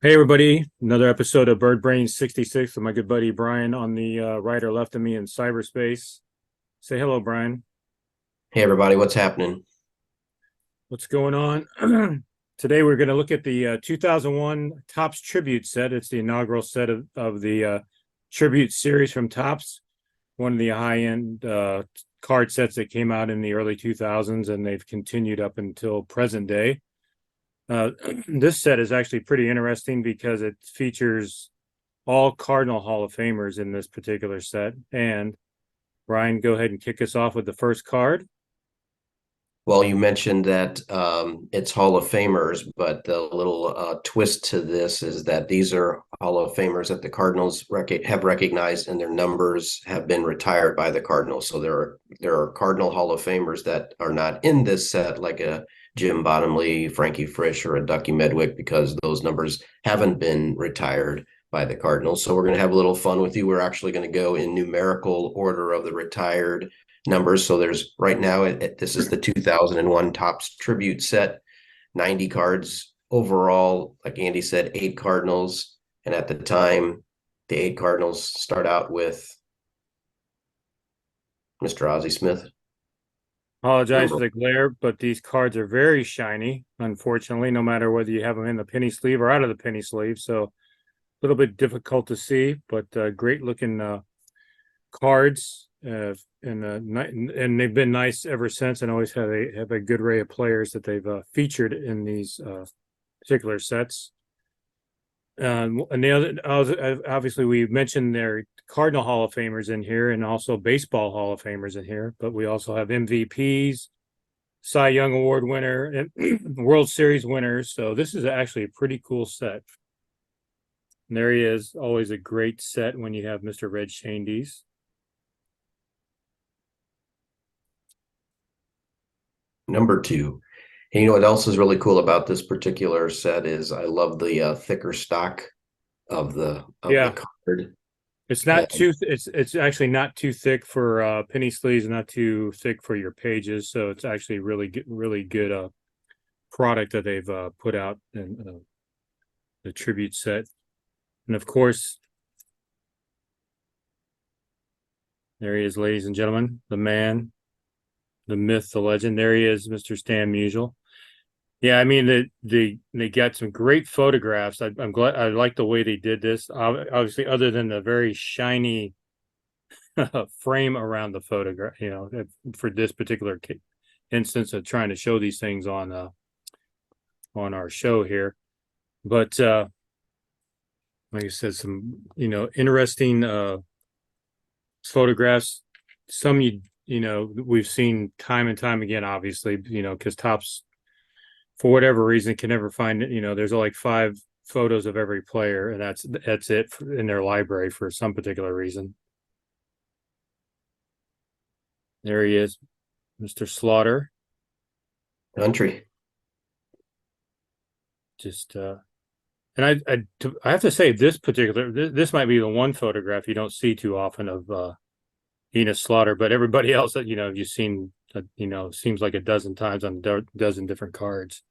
Hey everybody, another episode of Bird Brain 66 with my good buddy Brian on the right or left of me in cyberspace. Say hello, Brian. Hey everybody, what's happening? What's going on? Today we're going to look at the 2001 Topps Tribute set. It's the inaugural set of the Tribute series from Topps, one of the high-end card sets that came out in the early 2000s, and they've continued up until present day. This set is actually pretty interesting because it features all Cardinal Hall of Famers in this particular set. And Brian, go ahead and kick us off with the first card. Well, you mentioned that it's Hall of Famers, but the little twist to this is that these are Hall of Famers that the Cardinals have recognized, and their numbers have been retired by the Cardinals. So there are Cardinal Hall of Famers that are not in this set, like a Jim Bottomley, Frankie Frisch, or a Ducky Medwick, because those numbers haven't been retired by the Cardinals. So we're going to have a little fun with you. We're actually going to go in numerical order of the retired numbers. So there's right now, this is the 2001 Topps Tribute set, 90 cards overall. Like Andy said, 8 Cardinals. And at the time, the 8 Cardinals start out with Mr. Ozzie Smith, Apologize for number. the glare, but these cards are very shiny, unfortunately, no matter whether you have them in the penny sleeve or out of the penny sleeve. So a little bit difficult to see, but great looking cards. And they've been nice ever since, and always have a good array of players that they've featured in these particular sets. And the other, obviously, we mentioned their Cardinal Hall of Famers in here, and also Baseball Hall of Famers in here. But we also have MVPs, Cy Young Award winner, and World Series winners. So this is actually a pretty cool set. And there he is. Always a great set when you have Mr. Red Shandies. Number 2. And you know what else is really cool about this particular set is I love the thicker stock of the Yeah, card. it's not And too. It's actually not too thick for penny sleeves, not too thick for your pages. So it's actually really good product that they've put out in the tribute set. And of course, there he is, ladies and gentlemen, the man, the myth, the legend. There he is, Mr. Stan Musial. Yeah, I mean they got some great photographs. I'm glad. I like the way they did this. Obviously, other than the very shiny frame around the photograph, for this particular instance of trying to show these things on our show here. But like I said, some interesting photographs. Some we've seen time and time again, obviously, because Topps, for whatever reason, can never find it. There's like 5 photos of every player, and that's it in their library for some particular reason. There he is, Mr. Slaughter. country. Just and I have to say this might be the one photograph you don't see too often of Enos Slaughter, but everybody else that you've seen, seems like a dozen times on a dozen different cards.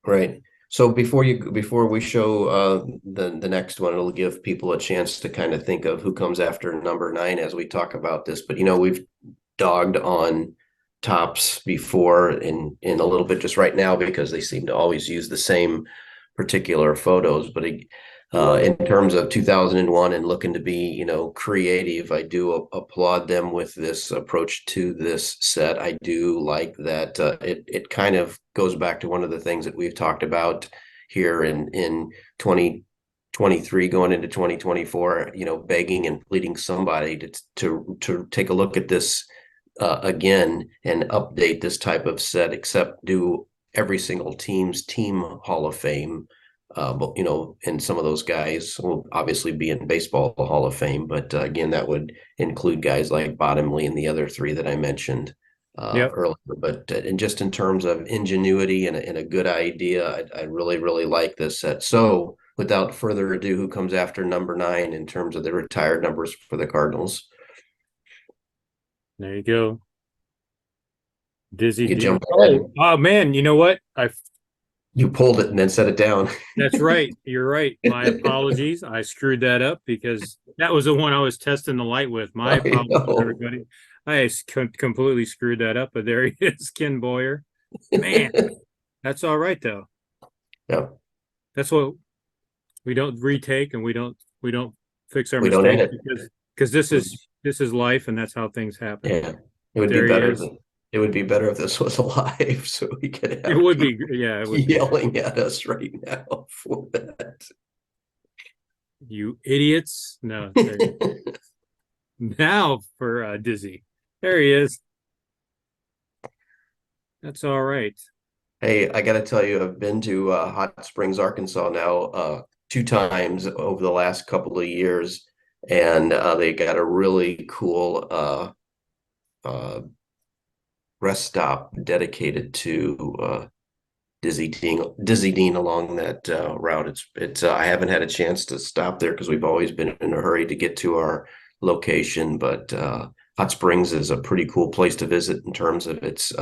Right. So before we show the next one, it'll give people a chance to kind of think of who comes after number 9 as we talk about this. But we've dogged on Tops before in a little bit just right now because they seem to always use the same particular photos. But in terms of 2001 and looking to be, creative, I do applaud them with this approach to this set. I do like that it kind of goes back to one of the things that we've talked about here in 2023 going into 2024, begging and pleading somebody to take a look at this again and update this type of set, except do every single team's team Hall of Fame. But and some of those guys will obviously be in Baseball Hall of Fame, but again, that would include guys like Bottomley and the other 3 that I mentioned Yep. earlier. But and just in terms of ingenuity and a good idea, I really, really like this set. So without further ado, who comes after number 9 in terms of the retired numbers for the Cardinals? There you go. Dizzy You D. jump ahead. Oh man, you know what? I You pulled it and then set it down. That's right. You're right. My apologies. I screwed that up because that was the one I was testing the light with. My I apologies, know. everybody. I completely screwed that up, but there he is, Ken Boyer. Man, that's all right though. Yeah, That's what we don't retake and we don't fix our we don't mistakes edit. because this is life and that's how things happen. Yeah, it But would be there he better is. than it would be better if this was alive, so we could It have would people be, yeah, it would be. yelling at us right now for You idiots. No, that. now for Dizzy. There he is. That's all right. Hey, I got to tell you, I've been to Hot Springs, Arkansas now 2 times over the last couple of years, and they got a really cool rest stop dedicated to Dizzy Dean along that route. It's I haven't had a chance to stop there because we've always been in a hurry to get to our location, but Hot Springs is a pretty cool place to visit in terms of its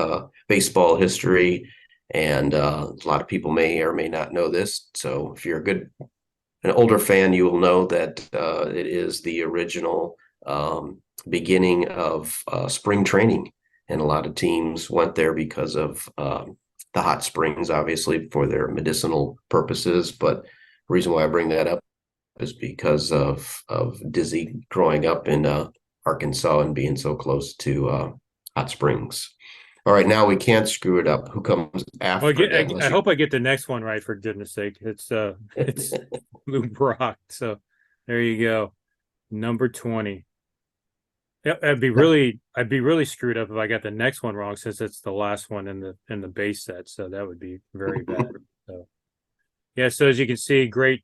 baseball history, and a lot of people may or may not know this. So if you're an older fan, you will know that it is the original beginning of spring training, and a lot of teams went there because of the hot springs, obviously for their medicinal purposes. But the reason why I bring that up is because of Dizzy growing up in Arkansas and being so close to hot springs. All right, now we can't screw it up. Who comes Well, after it? I hope I get the next one right for goodness sake. It's Lou Brock. So there you go. Number 20. Yeah, I'd be really screwed up if I got the next one wrong since it's the last one in the base set. So that would be very bad. So yeah, so as you can see, great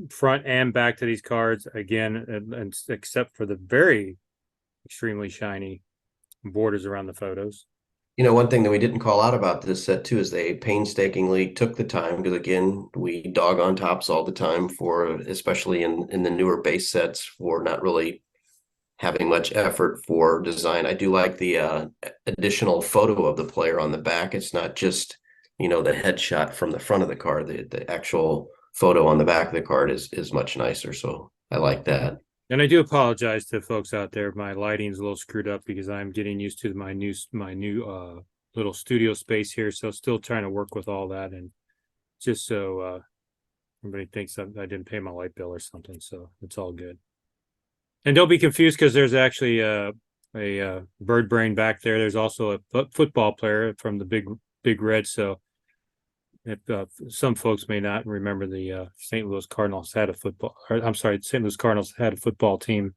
front and back to these cards again, and except for the very extremely shiny borders around the photos. You know, one thing that we didn't call out about this set too is they painstakingly took the time because again, we dog on tops all the time for, especially in the newer base sets, for not really having much effort for design. I do like the additional photo of the player on the back. It's not just, the headshot from the front of the card. The actual photo on the back of the card is much nicer. So I like that. And I do apologize to folks out there. My lighting's a little screwed up because I'm getting used to my new little studio space here. So still trying to work with all that, and just so everybody thinks I didn't pay my light bill or something. So it's all good. And don't be confused because there's actually a bird brain back there. There's also a football player from the Big Red. So if some folks may not remember, the St. Louis Cardinals had a football. I'm sorry, St. Louis Cardinals had a football team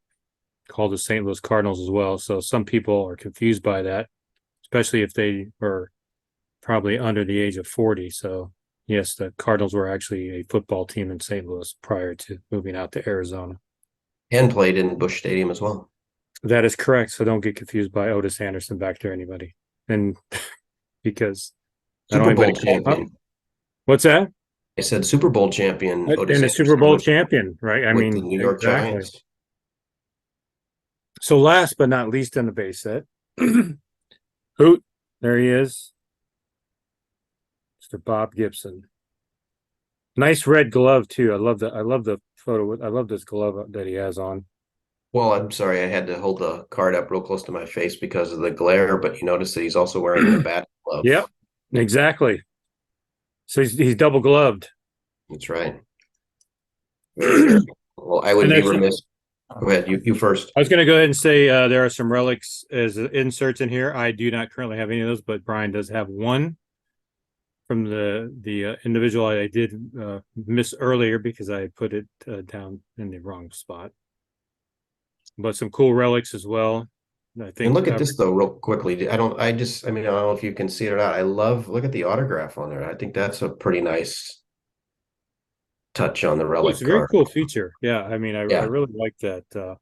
called the St. Louis Cardinals as well. So some people are confused by that, especially if they were probably under the age of 40. So yes, the Cardinals were actually a football team in St. Louis prior to moving out to Arizona. And played in Busch Stadium as well. That is correct. So don't get confused by Otis Anderson back there, anybody. And because I don't Super Bowl anybody. champion. What's that? I said Super Bowl champion Otis And a Super Anderson Bowl champion, right? I with the mean, New York exactly. Giants. So last but not least in the base set, Hoot, there he is. Mr. Bob Gibson. Nice red glove too. I love the photo. I love this glove that he has on. Well, I'm sorry, I had to hold the card up real close to my face because of the glare, but you notice that he's also wearing the bat glove. Yep, exactly. So he's double gloved. That's right. Very, very well. I would And be there's remiss. Go ahead, you first. I was going to go ahead and say there are some relics as inserts in here. I do not currently have any of those, but Brian does have one from the individual I did miss earlier because I put it down in the wrong spot. But some cool relics as well. I think. And look at this though, real quickly. I don't know if you can see it or not. Look at the autograph on there. I think that's a pretty nice touch on the Oh, it's relic a very card. cool feature. Yeah, I mean, I Yeah. really like that.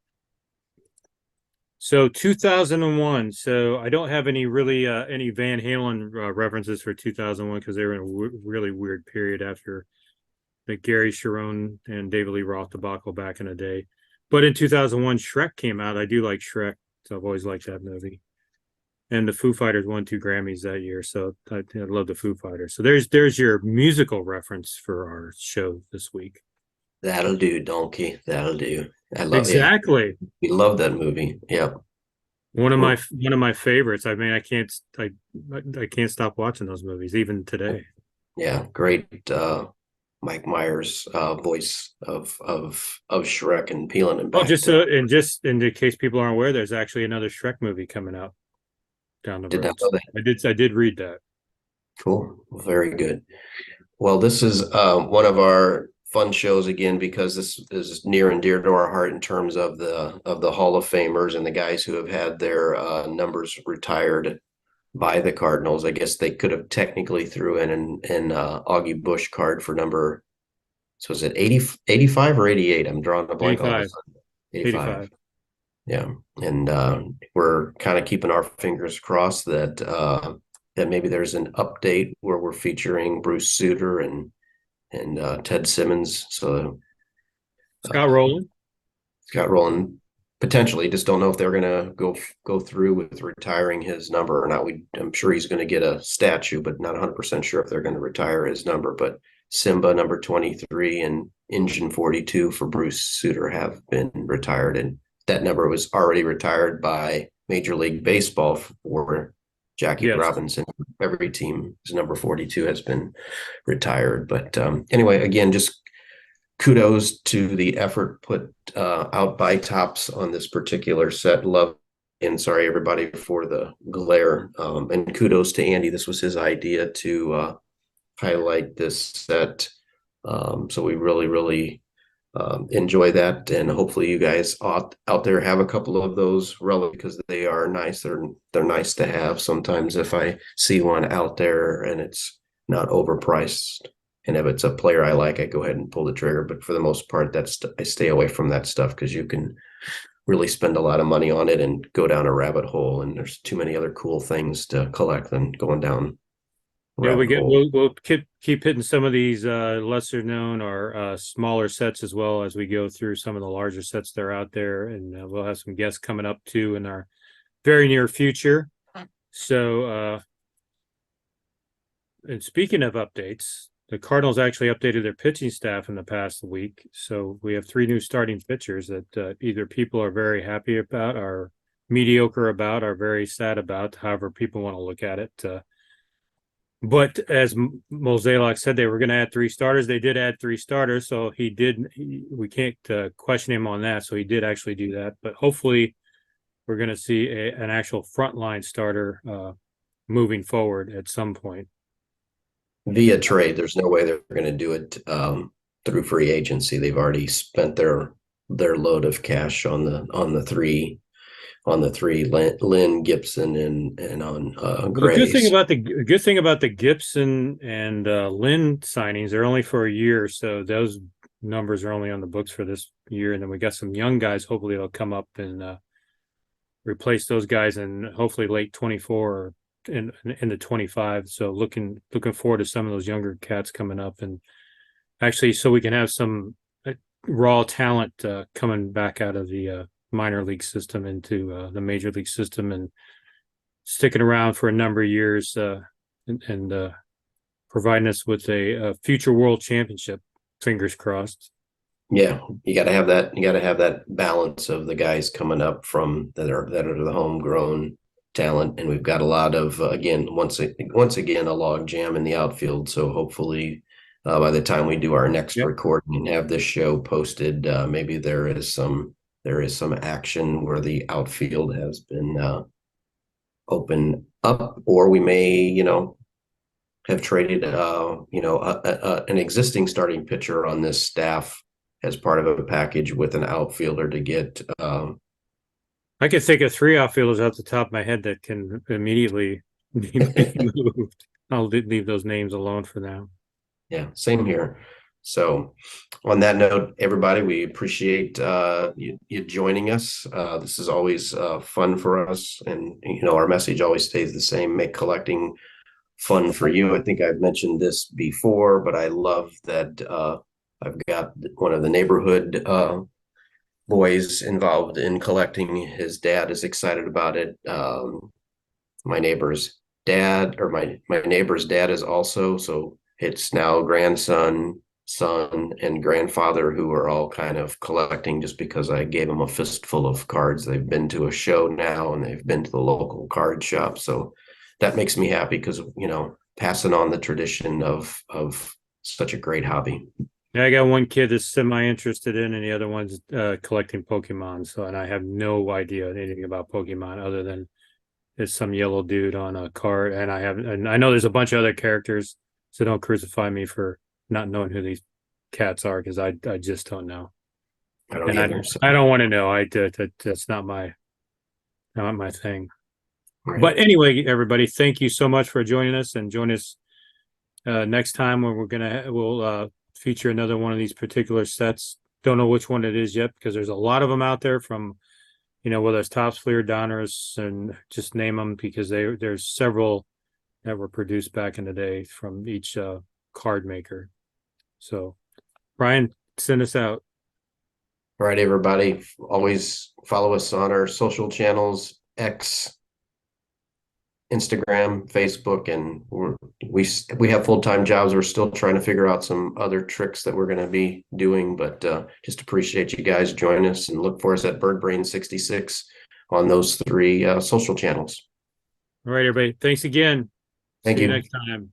So 2001. So I don't have any really any Van Halen references for 2001 because they were in a really weird period after the Gary Sharon and David Lee Roth debacle back in the day. But in 2001, Shrek came out. I do like Shrek, so I've always liked that movie. And the Foo Fighters won 2 Grammys that year, so I love the Foo Fighters. So there's your musical reference for our show this week. That'll do, Donkey. That'll do. I love, yeah, Exactly. we love that movie. Yeah. One of my favorites. I mean, I can't stop watching those movies even today. Yeah, great Mike Myers voice of Shrek and peeling him Oh, back to just in the case people aren't aware, there's actually another Shrek movie coming out down the did road. not know that. I did read that. Cool. Very good. Well, this is one of our fun shows again because this is near and dear to our heart in terms of the Hall of Famers and the guys who have had their numbers retired by the Cardinals. I guess they could have technically threw in an Augie Bush card for number. So is it 85 or 88? I'm drawing a blank all of a 85, sudden. 85. 85. Yeah. And we're kind of keeping our fingers crossed that maybe there's an update where we're featuring Bruce Sutter and Ted Simmons. So Scott Rowland. Scott Rowland potentially just don't know if they're going to go through with retiring his number or not. I'm sure he's going to get a statue, but not 100% sure if they're going to retire his number. But Simba number 23 and Engine 42 for Bruce Sutter have been retired, and that number was already retired by Major League Baseball for Jackie Yes. Robinson. Every team's number 42 has been retired. But anyway, again, just kudos to the effort put out by Topps on this particular set. Love and sorry everybody for the glare. And kudos to Andy. This was his idea to highlight this set. So we really, really enjoy that, and hopefully you guys out there have a couple of those relics because they are nice. They're nice to have. Sometimes if I see one out there and it's not overpriced, and if it's a player I like, I go ahead and pull the trigger. But for the most part, I stay away from that stuff because you can really spend a lot of money on it and go down a rabbit hole. And there's too many other cool things to collect than going down Yeah, rabbit hole. we'll keep hitting some of these lesser known or smaller sets as well as we go through some of the larger sets that are out there, and we'll have some guests coming up too in our very near future. So, and speaking of updates, the Cardinals actually updated their pitching staff in the past week. So we have 3 new starting pitchers that either people are very happy about, are mediocre about, are very sad about, however people want to look at it. But as Mozeliak said, they were going to add 3 starters. They did add 3 starters, so we can't question him on that. So he did actually do that. But hopefully, we're going to see an actual frontline starter moving forward at some point. Via trade, there's no way they're going to do it through free agency. They've already spent their load of cash on the three Lynn, Gibson, and on The good thing Grays. about the Gibson and Lynn signings, they're only for a year, so those numbers are only on the books for this year. And then we got some young guys. Hopefully, they'll come up and replace those guys, and hopefully late 24 or in the 25. So looking forward to some of those younger cats coming up, and actually, so we can have some raw talent coming back out of the minor league system into the major league system and sticking around for a number of years and providing us with a future world championship. Fingers crossed. Yeah, you got to have that. You got to have that balance of the guys coming up from that are the homegrown talent, and we've got a lot of once again a log jam in the outfield. So hopefully, by the time we do our next recording and have this show posted, maybe there is some action where the outfield has been open up, or we may have traded an existing starting pitcher on this staff as part of a package with an outfielder to get. I could think of 3 outfielders off the top of my head that can immediately be moved. I'll leave those names alone for now. Yeah, same here. So on that note, everybody, we appreciate you joining us. This is always fun for us. And, our message always stays the same: make collecting fun for you. I think I've mentioned this before, but I love that I've got one of the neighborhood boys involved in collecting. His dad is excited about it. my neighbor's dad, or my neighbor's dad is also. So it's now grandson, son, and grandfather who are all kind of collecting just because I gave them a fistful of cards. They've been to a show now and they've been to the local card shop. So that makes me happy because, passing on the tradition of such a great hobby. Yeah, I got one kid that's semi-interested in, and the other one's collecting Pokemon. So, and I have no idea anything about Pokemon other than there's some yellow dude on a card, and I know there's a bunch of other characters. So don't crucify me for not knowing who these cats are because I just don't know, I don't and either. So, I don't want to know. That's not my thing. right. But anyway, everybody, thank you so much for joining us, and join us next time when we'll feature another one of these particular sets. Don't know which one it is yet because there's a lot of them out there from, whether it's Topps, Fleer, Donruss, and just name them because there's several that were produced back in the day from each card maker. So, Brian, send us out. All right, everybody. Always follow us on our social channels, X, Instagram, Facebook, and we have full-time jobs. We're still trying to figure out some other tricks that we're going to be doing, but just appreciate you guys joining us, and look for us at BirdBrain66 on those three social channels. All right, everybody. Thanks again. Thank See you you. next time.